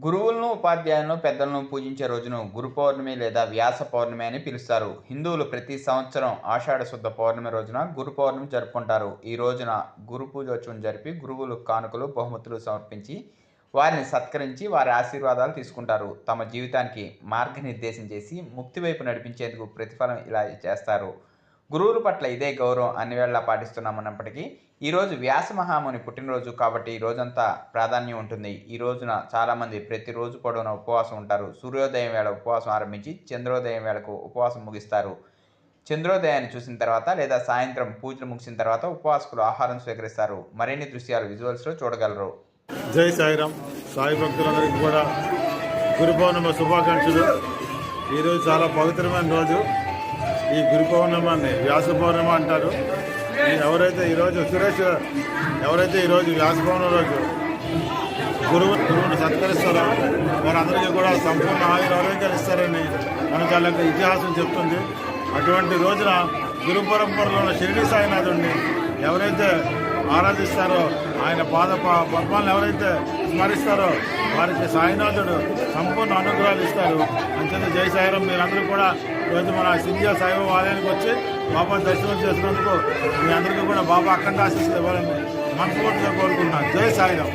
గురువులను, ఉపాధ్యాయులను, పెద్దలను పూజించే రోజును గురు పౌర్ణమి లేదా వ్యాస పౌర్ణమి అని పిలుస్తారు. హిందువులు ప్రతి సంవత్సరం ఆషాఢ శుద్ధ పౌర్ణమి రోజున గురు పౌర్ణమి జరుపుకుంటారు. ఈ రోజున గురు పూజోత్సవం జరిపి గురువులు కానుకలు, బహుమతులు సమర్పించి వారిని సత్కరించి వారి ఆశీర్వాదాలు తీసుకుంటారు. తమ జీవితానికి మార్గనిర్దేశం చేసి ముక్తి వైపు నడిపించేందుకు ప్రతిఫలం ఇలా చేస్తారు. గురువుల పట్ల ఇదే గౌరవం అన్ని వేళలా పాటిస్తున్నామన్నప్పటికీ ఈరోజు వ్యాస మహాముని పుట్టినరోజు కాబట్టి ఈ రోజంతా ప్రాధాన్యం ఉంటుంది. ఈ రోజున చాలామంది ప్రతిరోజు పొడవునా ఉపవాసం ఉంటారు. సూర్యోదయం వేళ ఉపవాసం ఆరంభించి చంద్రోదయం వేళకు ఉపవాసం ముగిస్తారు. చంద్రోదయాన్ని చూసిన తర్వాత లేదా సాయంత్రం పూజలు ముగిసిన తర్వాత ఉపవాసకులు ఆహారం స్వీకరిస్తారు. మరిన్ని దృశ్యాలు విజువల్స్లో చూడగలరు. జై సాయిరామ్. సాయి భక్తులందరికీ కూడా గురు పౌర్ణమి శుభాకాంక్షలు. ఈరోజు చాలా పవిత్రమైన రోజు. ఈ గురు పౌర్ణమాన్ని వ్యాస పౌర్ణమి అంటారు. ఎవరైతే ఈరోజు వ్యాస పౌర్ణమి రోజు గురువుని సత్కరిస్తారో వారందరికీ కూడా సంపూర్ణ ఆరోగ్యాలు ఇస్తారని మన చాలా ఇతిహాసం చెప్తుంది. అటువంటి రోజున గురు పరంపరలో ఉన్న షిరిడి సాయినాథుడిని ఎవరైతే ఆరాధిస్తారో, ఆయన పద్మాలను ఎవరైతే స్మరిస్తారో వారికి సాయినాథుడు సంపూర్ణ అనుగ్రహాలు ఇస్తారు. అంచేత జై సాయిరాం. మీరందరూ కూడా ఈరోజు మన సింధియా సాయిబాబా ఆలయానికి వచ్చి బాబా దర్శనం చేసినందుకు మీ అందరికీ కూడా బాబా అఖండ ఆశీస్సులు ఇవ్వాలని మనస్ఫూర్తిగా కోరుకుంటున్నాను. జై సాయిరాం.